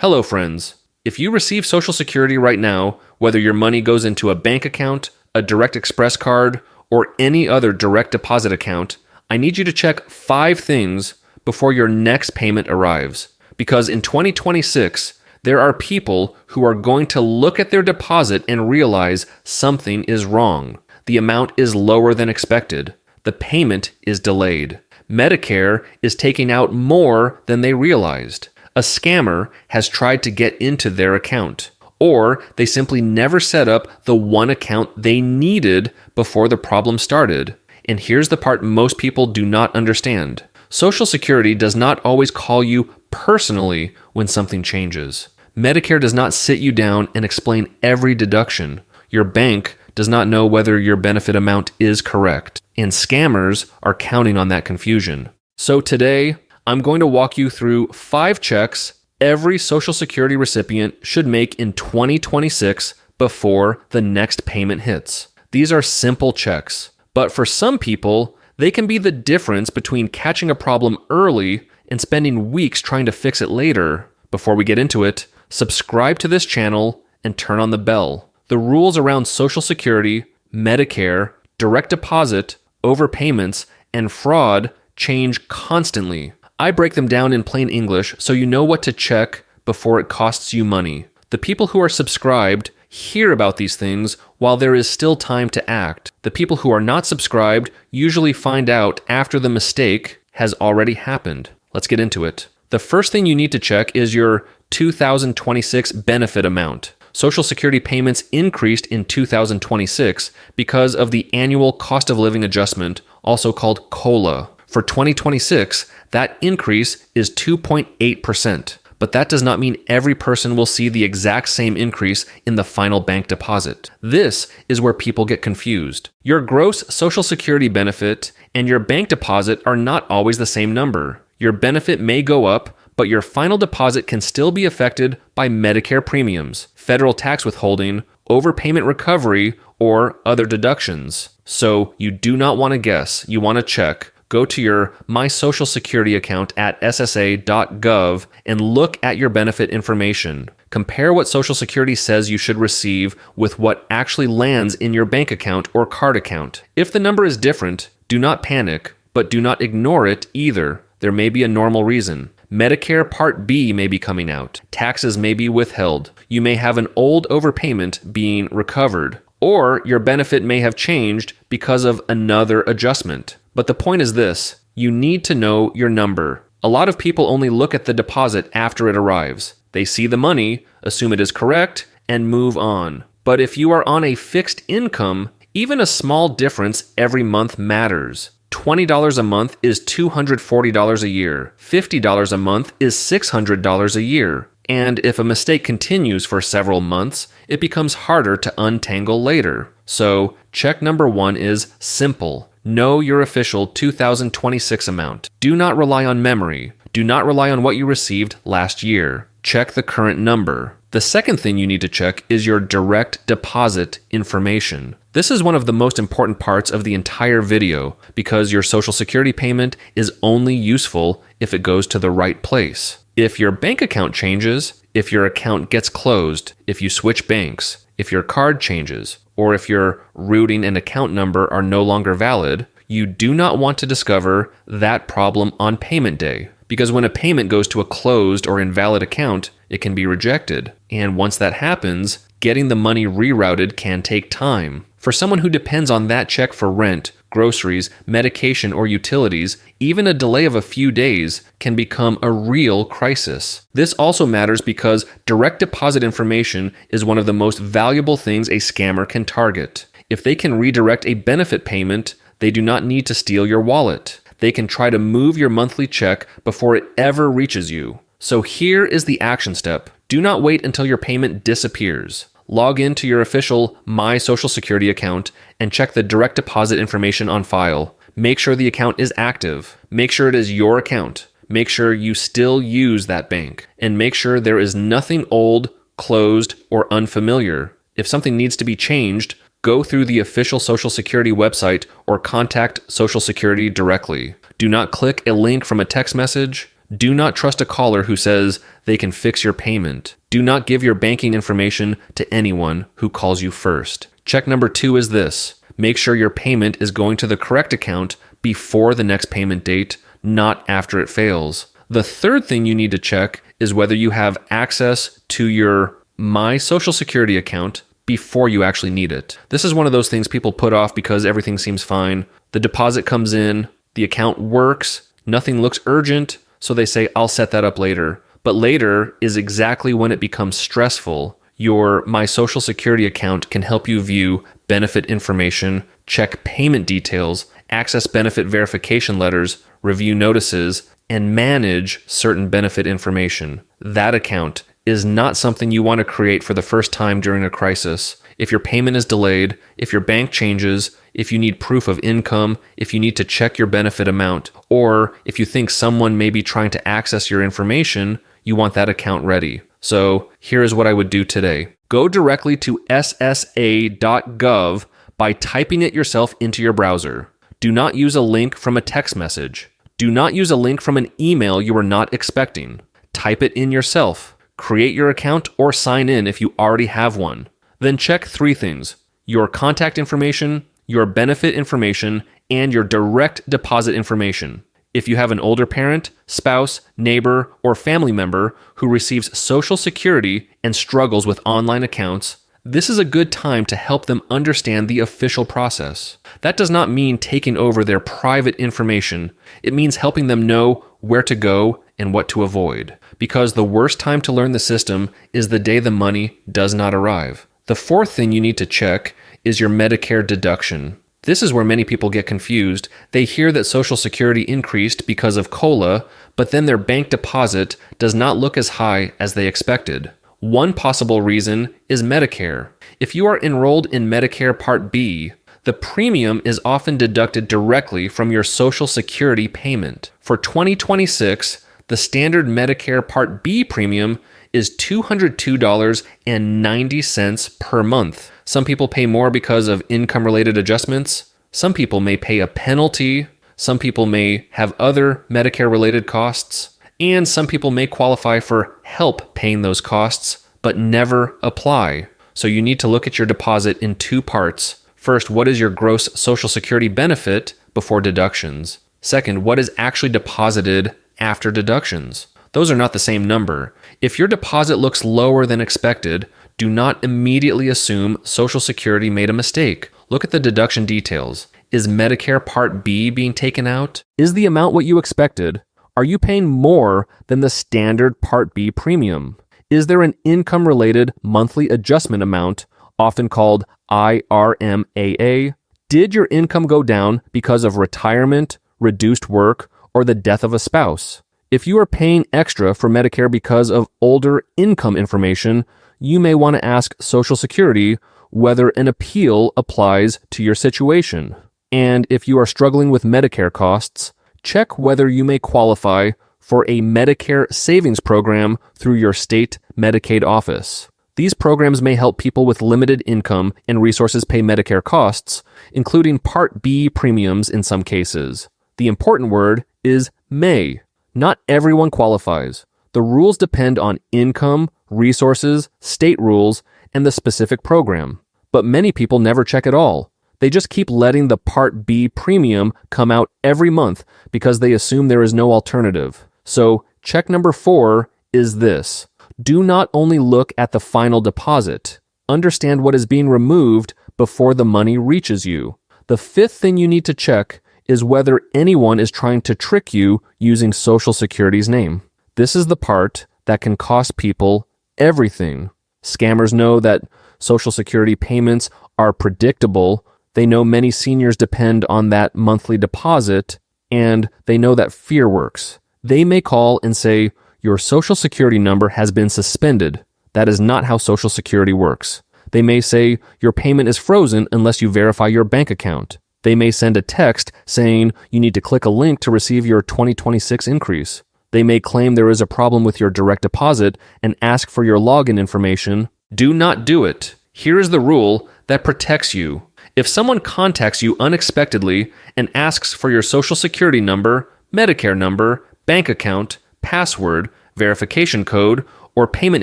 Hello, friends. If you receive Social Security right now, whether your money goes into a bank account, a Direct Express card, or any other direct deposit account, I need you to check 5 things before your next payment arrives. Because in 2026, there are people who are going to look at their deposit and realize something is wrong. The amount is lower than expected. The payment is delayed. Medicare is taking out more than they realized. A scammer has tried to get into their account, or they simply never set up the one account they needed before the problem started. And here's the part most people do not understand. Social Security does not always call you personally when something changes. Medicare does not sit you down and explain every deduction. Your bank does not know whether your benefit amount is correct, and scammers are counting on that confusion. So today, I'm going to walk you through 5 checks every Social Security recipient should make in 2026 before the next payment hits. These are simple checks, but for some people, they can be the difference between catching a problem early and spending weeks trying to fix it later. Before we get into it, subscribe to this channel and turn on the bell. The rules around Social Security, Medicare, direct deposit, overpayments, and fraud change constantly. I break them down in plain English so you know what to check before it costs you money. The people who are subscribed hear about these things while there is still time to act. The people who are not subscribed usually find out after the mistake has already happened. Let's get into it. The first thing you need to check is your 2026 benefit amount. Social Security payments increased in 2026 because of the annual cost of living adjustment, also called COLA. For 2026, that increase is 2.8%, but that does not mean every person will see the exact same increase in the final bank deposit. This is where people get confused. Your gross Social Security benefit and your bank deposit are not always the same number. Your benefit may go up, but your final deposit can still be affected by Medicare premiums, federal tax withholding, overpayment recovery, or other deductions. So you do not want to guess. You want to check. Go to your My Social Security account at ssa.gov and look at your benefit information. Compare what Social Security says you should receive with what actually lands in your bank account or card account. If the number is different, do not panic, but do not ignore it either. There may be a normal reason. Medicare Part B may be coming out. Taxes may be withheld. You may have an old overpayment being recovered. Or your benefit may have changed because of another adjustment. But the point is this: you need to know your number. A lot of people only look at the deposit after it arrives. They see the money, assume it is correct, and move on. But if you are on a fixed income, even a small difference every month matters. $20 a month is $240 a year. $50 a month is $600 a year. And if a mistake continues for several months, it becomes harder to untangle later. So, check number 1 is simple. Know your official 2026 amount. Do not rely on memory. Do not rely on what you received last year. Check the current number. The second thing you need to check is your direct deposit information. This is one of the most important parts of the entire video because your Social Security payment is only useful if it goes to the right place. If your bank account changes, if your account gets closed, if you switch banks, if your card changes, or if your routing and account number are no longer valid, you do not want to discover that problem on payment day. Because when a payment goes to a closed or invalid account, it can be rejected. And once that happens, getting the money rerouted can take time. For someone who depends on that check for rent, groceries, medication, or utilities, even a delay of a few days can become a real crisis. This also matters because direct deposit information is one of the most valuable things a scammer can target. If they can redirect a benefit payment, they do not need to steal your wallet. They can try to move your monthly check before it ever reaches you. So here is the action step. Do not wait until your payment disappears. Log into your official My Social Security account and check the direct deposit information on file. Make sure the account is active. Make sure it is your account. Make sure you still use that bank. And make sure there is nothing old, closed, or unfamiliar. If something needs to be changed, go through the official Social Security website or contact Social Security directly. Do not click a link from a text message. Do not trust a caller who says they can fix your payment. Do not give your banking information to anyone who calls you first. Check number 2 is this. Make sure your payment is going to the correct account before the next payment date, not after it fails. The third thing you need to check is whether you have access to your My Social Security account before you actually need it. This is one of those things people put off because everything seems fine. The deposit comes in, the account works, nothing looks urgent, so they say, I'll set that up later. But later is exactly when it becomes stressful. Your My Social Security account can help you view benefit information, check payment details, access benefit verification letters, review notices, and manage certain benefit information. That account is not something you want to create for the first time during a crisis. If your payment is delayed, if your bank changes, if you need proof of income, if you need to check your benefit amount, or if you think someone may be trying to access your information, you want that account ready. So here is what I would do today. Go directly to ssa.gov by typing it yourself into your browser. Do not use a link from a text message. Do not use a link from an email you were not expecting. Type it in yourself. Create your account or sign in if you already have one. Then check 3 things: your contact information, your benefit information, and your direct deposit information. If you have an older parent, spouse, neighbor, or family member who receives Social Security and struggles with online accounts, this is a good time to help them understand the official process. That does not mean taking over their private information. It means helping them know where to go and what to avoid. Because the worst time to learn the system is the day the money does not arrive. The 4th thing you need to check is your Medicare deduction. This is where many people get confused. They hear that Social Security increased because of COLA, but then their bank deposit does not look as high as they expected. One possible reason is Medicare. If you are enrolled in Medicare Part B, the premium is often deducted directly from your Social Security payment. For 2026, the standard Medicare Part B premium is $202.90 per month. Some people pay more because of income-related adjustments. Some people may pay a penalty. Some people may have other Medicare-related costs. And some people may qualify for help paying those costs, but never apply. So you need to look at your deposit in 2 parts. First, what is your gross Social Security benefit before deductions? Second, what is actually deposited after deductions? Those are not the same number. If your deposit looks lower than expected, do not immediately assume Social Security made a mistake. Look at the deduction details. Is Medicare Part B being taken out? Is the amount what you expected? Are you paying more than the standard Part B premium? Is there an income-related monthly adjustment amount, often called IRMAA? Did your income go down because of retirement, reduced work, or the death of a spouse? If you are paying extra for Medicare because of older income information, you may want to ask Social Security whether an appeal applies to your situation. And if you are struggling with Medicare costs, check whether you may qualify for a Medicare savings program through your state Medicaid office. These programs may help people with limited income and resources pay Medicare costs, including Part B premiums in some cases. The important word is may. Not everyone qualifies. The rules depend on income, resources, state rules, and the specific program. But many people never check at all. They just keep letting the Part B premium come out every month because they assume there is no alternative. So check number 4 is this. Do not only look at the final deposit. Understand what is being removed before the money reaches you. The 5th thing you need to check is whether anyone is trying to trick you using Social Security's name. This is the part that can cost people everything. Scammers know that Social Security payments are predictable. They know many seniors depend on that monthly deposit, and they know that fear works. They may call and say, your Social Security number has been suspended. That is not how Social Security works. They may say, your payment is frozen unless you verify your bank account. They may send a text saying you need to click a link to receive your 2026 increase. They may claim there is a problem with your direct deposit and ask for your login information. Do not do it. Here is the rule that protects you. If someone contacts you unexpectedly and asks for your Social Security number, Medicare number, bank account, password, verification code, or payment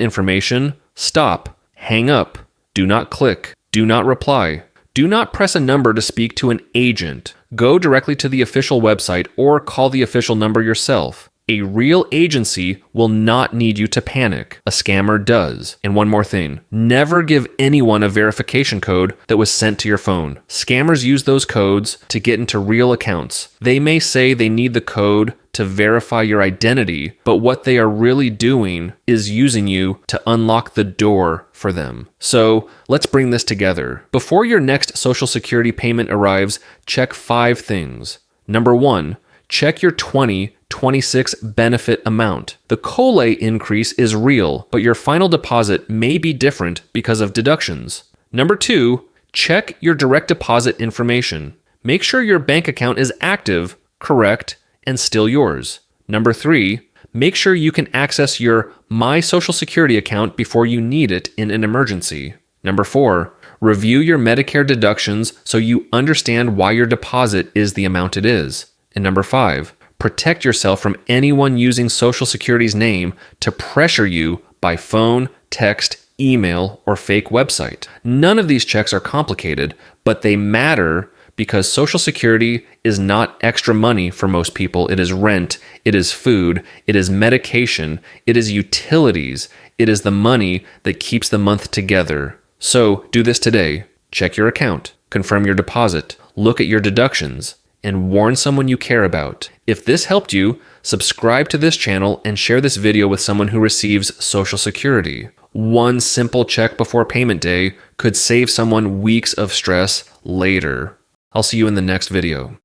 information, stop, hang up, do not click, do not reply. Do not press a number to speak to an agent. Go directly to the official website or call the official number yourself. A real agency will not need you to panic. A scammer does. And one more thing, never give anyone a verification code that was sent to your phone. Scammers use those codes to get into real accounts. They may say they need the code to verify your identity, but what they are really doing is using you to unlock the door for them. So let's bring this together. Before your next Social Security payment arrives, check 5 things. Number 1, check your 2026 benefit amount. The COLA increase is real, but your final deposit may be different because of deductions. Number 2, check your direct deposit information. Make sure your bank account is active, correct, and still yours. Number 3, make sure you can access your My Social Security account before you need it in an emergency. Number 4, review your Medicare deductions so you understand why your deposit is the amount it is. And number 5, protect yourself from anyone using Social Security's name to pressure you by phone, text, email, or fake website. None of these checks are complicated, but they matter because Social Security is not extra money for most people. It is rent, it is food, it is medication, it is utilities, it is the money that keeps the month together. So do this today. Check your account, confirm your deposit, look at your deductions, and warn someone you care about. If this helped you, subscribe to this channel and share this video with someone who receives Social Security. One simple check before payment day could save someone weeks of stress later. I'll see you in the next video.